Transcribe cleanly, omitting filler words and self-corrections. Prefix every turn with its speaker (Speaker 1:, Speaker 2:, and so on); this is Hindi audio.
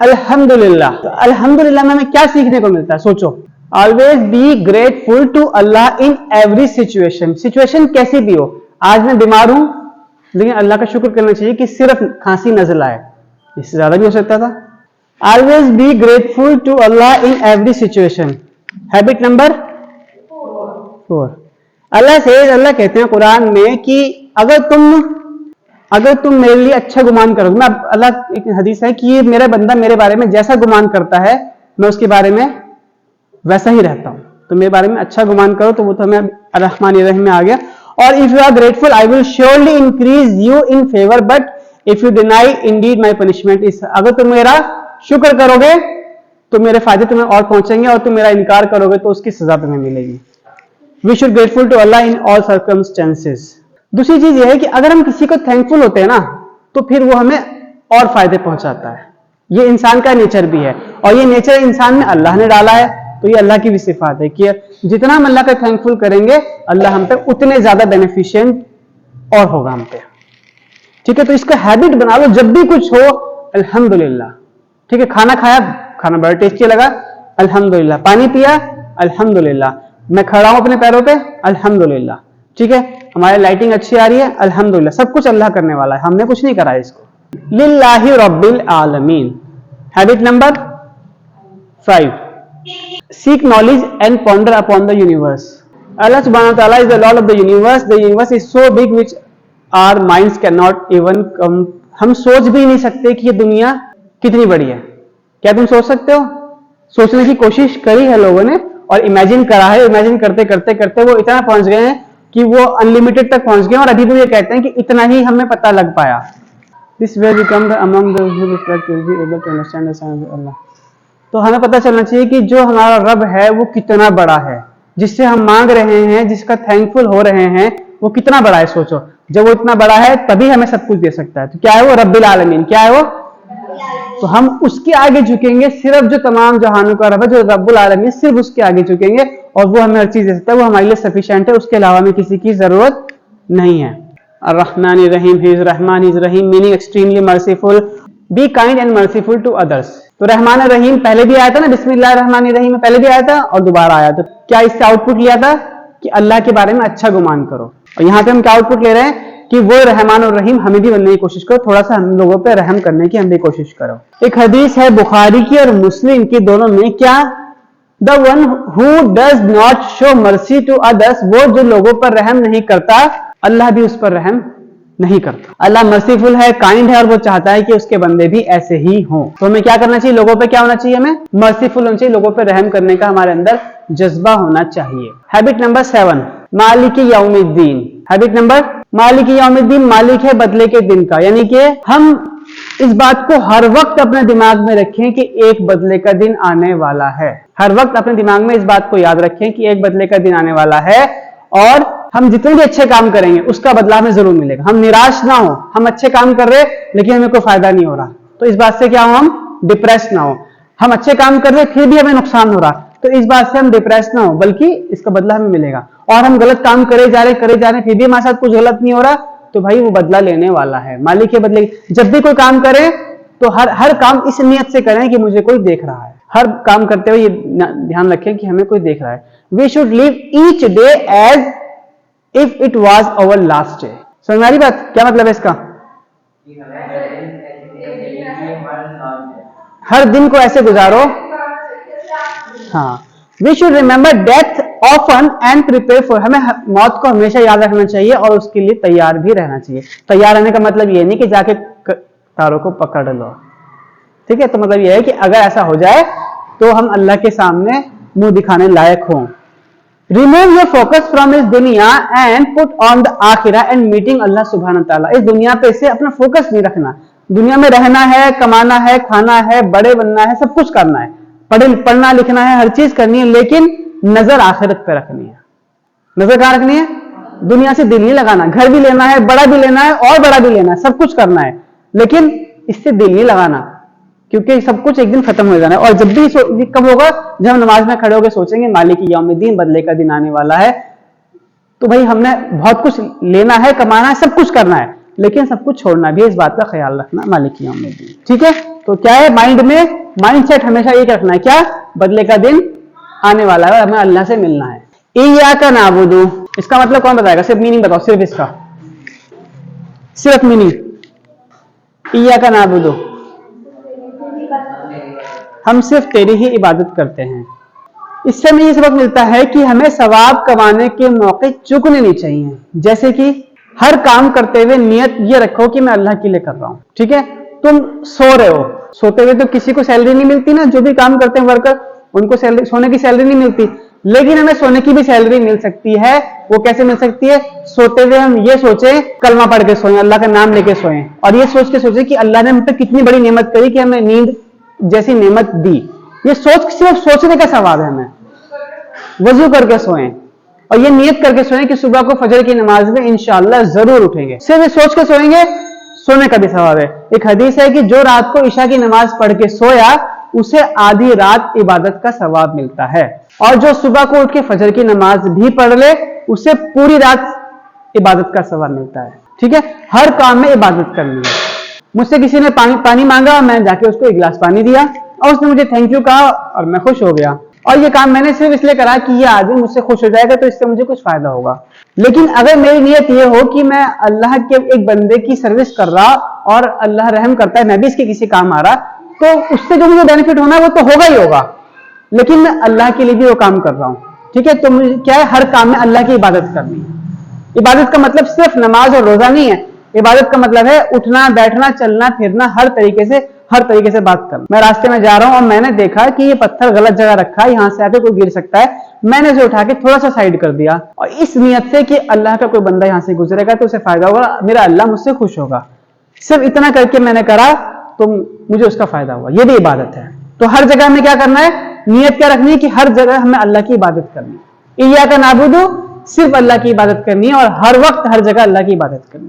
Speaker 1: अल्हम्दुलिल्लाह। तो अल्हम्दुलिल्लाह में हमें क्या सीखने को मिलता है? सोचो, always be grateful to Allah in every situation. Situation कैसी भी हो, आज मैं बीमार हूं लेकिन अल्लाह का शुक्र करना चाहिए कि सिर्फ खांसी नजल आए, इससे ज्यादा भी हो सकता था। Always be grateful to Allah in every situation. Habit number 4, Allah कहते हैं कुरान में कि अगर तुम मेरे लिए अच्छा गुमान करोगे, मैं अल्लाह एक हदीस है कि ये मेरा बंदा मेरे बारे में जैसा गुमान करता है मैं उसके बारे में वैसा ही रहता हूं। तो मेरे बारे में अच्छा गुमान करो, तो वो तो हमें अर्रहमान अर्रहीम में आ गया। और if you are grateful I will surely increase you in favour, but if you deny indeed my punishment is. अगर तुम मेरा शुक्र करोगे तो मेरे फायदे तुम्हें और पहुंचेंगे, और तुम मेरा इनकार करोगे तो उसकी सजा तुम्हें मिलेगी। We should grateful to Allah in all circumstances. दूसरी चीज यह है कि अगर हम किसी को थैंकफुल होते हैं ना, तो फिर वो हमें और फायदे पहुंचाता है। ये इंसान का नेचर भी है, और ये नेचर इंसान में अल्लाह ने डाला है। तो ये अल्लाह की भी सिफात है कि जितना हम अल्लाह का थैंकफुल करेंगे अल्लाह हम पे उतने ज्यादा बेनिफिशिएंट और होगा हम पे। ठीक है, तो इसका हैबिट बना लो, जब भी कुछ हो अल्हम्दुलिल्लाह। ठीक है, खाना खाया, खाना बड़ा टेस्टी लगा, अल्हम्दुलिल्लाह। पानी पिया, अल्हम्दुलिल्लाह। मैं खड़ा हूं अपने पैरों पे, अल्हम्दुलिल्लाह। ठीक है, हमारी लाइटिंग अच्छी आ रही है, अल्हम्दुलिल्लाह। सब कुछ अल्लाह करने वाला है, हमने कुछ नहीं करा है इसको। लिल्लाहि रब्बिल आलमीन। Habit number 5, seek knowledge and ponder upon the universe. Allah सुब्हानहू व तआला is the Lord of the universe. The universe is so big which our minds can not even come. हम सोच भी नहीं सकते कि ये दुनिया कितनी बड़ी है। क्या तुम सोच सकते हो? सोचने की कोशिश करी है लोगों ने और इमेजिन करा है। इमेजिन करते करते करते वो इतना पहुंच गए हैं कि वो अनलिमिटेड तक पहुंच गए, और अभी भी ये कहते हैं कि इतना ही हमें पता लग पाया। This way become the among the who reflect will be able to understand the science of Allah. तो हमें पता चलना चाहिए कि जो हमारा रब है वो कितना बड़ा है, जिससे हम मांग रहे हैं, जिसका थैंकफुल हो रहे हैं, वो कितना बड़ा है। सोचो, जब वो इतना बड़ा है तभी हमें सब कुछ दे सकता है। तो क्या है वो? रब्बिल आलमीन। क्या है वो? तो हम उसके आगे झुकेंगे, सिर्फ जो तमाम जहानों का रब है, जो रब्बुल आलमीन, सिर्फ उसके आगे झुकेंगे और वो हमें हर चीज दे सकता है। वो हमारे लिए सफिशिएंट है, उसके अलावा हमें किसी की जरूरत नहीं है। अर्रहमान Rahim, he is Rahman, he is Rahim, meaning extremely merciful. Be kind and merciful to others. तो रहमान रहीम पहले भी आया था ना, बिस्मिल्लाह रहमान रहीम में पहले भी आया था और दोबारा आया। तो क्या इससे आउटपुट लिया था कि अल्लाह के बारे में अच्छा गुमान करो। और यहाँ पे हम क्या आउटपुट ले रहे हैं कि वो रहमान और रहीम हमें भी बनने की कोशिश करो, थोड़ा सा हम लोगों पे रहम करने की हम भी कोशिश करो। एक हदीस है बुखारी की और मुस्लिम की, दोनों में, क्या? The one who does not show mercy to others. वो जो लोगों पर रहम नहीं करता, अल्लाह भी उस पर रहम नहीं करता। अल्लाह मर्सीफुल है, काइंड है, और वो चाहता है कि उसके बंदे भी ऐसे ही हों। तो हमें क्या करना चाहिए? लोगों पे क्या होना चाहिए? हमें मर्सीफुल होना चाहिए, लोगों पे रहम करने का हमारे अंदर जज्बा होना चाहिए। हैबिट नंबर 7, मालिक यौमिद्दीन। हैबिट नंबर मालिक यौमिद्दीन, मालिक है बदले के दिन का। यानी कि हम इस बात को हर वक्त अपने दिमाग में रखें कि एक बदले का दिन आने वाला है। हर वक्त अपने दिमाग में इस बात को याद रखें कि एक बदले का दिन आने वाला है, और हम जितने भी अच्छे काम करेंगे उसका बदला हमें जरूर मिलेगा। हम निराश ना हो, हम अच्छे काम कर रहे लेकिन हमें कोई फायदा नहीं हो रहा, तो इस बात से क्या हो, हम डिप्रेस ना हो। हम अच्छे काम कर रहे फिर भी हमें नुकसान हो रहा, तो इस बात से हम डिप्रेस ना हो, बल्कि इसका बदला हमें मिलेगा। और हम गलत काम करे जा रहे फिर भी हमारे साथ कुछ गलत नहीं हो रहा, तो भाई वो बदला लेने वाला है, मालिक के बदले। जब भी कोई काम करें तो हर काम इस नियत से करें कि मुझे कोई देख रहा है। हर काम करते हुए ये ध्यान रखें कि हमें कोई देख रहा है। We should live each day as if it was our last day. समझ में आ रही बात? क्या मतलब है इसका? हर दिन को ऐसे गुजारो। हाँ, we should remember death often and prepare for. हमें मौत को हमेशा याद रखना चाहिए और उसके लिए तैयार भी रहना चाहिए। तैयार रहने का मतलब ये नहीं कि जाके तारों को पकड़ लो, ठीक है? तो मतलब ये है कि अगर ऐसा हो जाए तो हम अल्लाह के सामने मुंह दिखाने लायक हों। रिमूव योर फोकस फ्रॉम इस दुनिया एंड पुट ऑन द आखिरा एंड मीटिंग अल्लाह सुब्हानहू व तआला। इस दुनिया पे से अपना फोकस नहीं रखना। दुनिया में रहना है, कमाना है, खाना है, बड़े बनना है, सब कुछ करना है, पढ़ना लिखना है, हर चीज करनी है, लेकिन नजर आखिरत पे रखनी है। नजर कहां रखनी है? दुनिया से दिल नहीं लगाना। घर भी लेना है, बड़ा भी लेना है और बड़ा भी लेना है, सब कुछ करना है, लेकिन इससे दिल नहीं लगाना, क्योंकि सब कुछ एक दिन खत्म हो जाना है। और जब भी कब होगा? जब हम नमाज में खड़े होकर सोचेंगे मालिक यौमिद्दीन, बदले का दिन आने वाला है। तो भाई हमने बहुत कुछ लेना है, कमाना है, सब कुछ करना है, लेकिन सब कुछ छोड़ना भी है, इस बात का ख्याल रखना, मालिक यौमिद्दीन। ठीक है? तो क्या है, माइंड में माइंडसेट हमेशा ये रखना है, क्या, बदले का दिन आने वाला है, हमें अल्लाह से मिलना है। इय्याका नाबुदु, इसका मतलब कौन बताएगा? सिर्फ मीनिंग बताओ, सिर्फ इसका, सिर्फ मीनिंग। इय्याका नाबुदु, हम सिर्फ तेरी ही इबादत करते हैं। इससे हमें ये सबक मिलता है कि हमें सवाब कमाने के मौके चूकने नहीं चाहिए। जैसे कि हर काम करते हुए नियत ये रखो कि मैं अल्लाह के लिए कर रहा हूं। ठीक है, तुम सो रहे हो, सोते हुए तो किसी को सैलरी नहीं मिलती ना, जो भी काम करते हैं वर्कर उनको सैलरी, सोने की सैलरी नहीं मिलती, लेकिन हमें सोने की भी सैलरी मिल सकती है। वो कैसे मिल सकती है? सोते हुए हम ये सोचे कलमा पढ़ के सोएं, अल्लाह का नाम लेके सोएं, और ये सोच के सोचे कि अल्लाह ने हम पे कितनी बड़ी नेमत करी कि हमें नींद जैसी नेमत दी। ये सोच, सिर्फ सोचने का सवाब है। हमें वजू करके सोएं और ये नियत करके सोएं कि सुबह को फजर की नमाज में इंशाअल्लाह जरूर उठेंगे। सिर्फ ये सोच के सोएंगे, सोने का भी सवाब है। एक हदीस है कि जो रात को इशा की नमाज पढ़ के सोया उसे आधी रात इबादत का सवाब मिलता है, और जो सुबह को उठ के फजर की नमाज भी पढ़ ले उसे पूरी रात इबादत का सवाब मिलता है। ठीक है, हर काम में इबादत करनी है। मुझसे किसी ने पानी मांगा, मैं जाके उसको एक गिलास पानी दिया और उसने मुझे थैंक यू कहा और मैं खुश हो गया, और ये काम मैंने सिर्फ इसलिए करा कि ये आदमी मुझसे खुश हो जाएगा तो इससे मुझे कुछ फायदा होगा। लेकिन अगर मेरी नीयत ये हो कि मैं अल्लाह के एक बंदे की सर्विस कर रहा और अल्लाह रहम करता है, मैं भी इसके किसी काम आ रहा, तो उससे जो मुझे बेनिफिट होना है वो तो होगा ही होगा, लेकिन मैं अल्लाह के लिए भी वो काम कर रहा हूं। ठीक है, तो मुझे क्या है, हर काम में अल्लाह की इबादत करनी है। इबादत का मतलब सिर्फ नमाज और रोजा नहीं है। इबादत का मतलब है उठना, बैठना, चलना फिरना, हर तरीके से बात करना। मैं रास्ते में जा रहा हूं और मैंने देखा कि ये पत्थर गलत जगह रखा है, यहां से आके कोई गिर सकता है, मैंने उसे उठा के थोड़ा सा साइड कर दिया, और इस नियत से कि अल्लाह का कोई बंदा यहां से गुजरेगा तो उसे फायदा होगा, मेरा अल्लाह मुझसे खुश होगा। सिर्फ इतना करके मैंने करा तो मुझे उसका फायदा हुआ, ये भी इबादत है। तो हर जगह हमें क्या करना है, नियत क्या रखनी है कि हर जगह हमें अल्लाह की इबादत करनी है। इय्याका नाबुदु, सिर्फ अल्लाह की इबादत करनी है, और हर वक्त हर जगह अल्लाह की इबादत करनी है।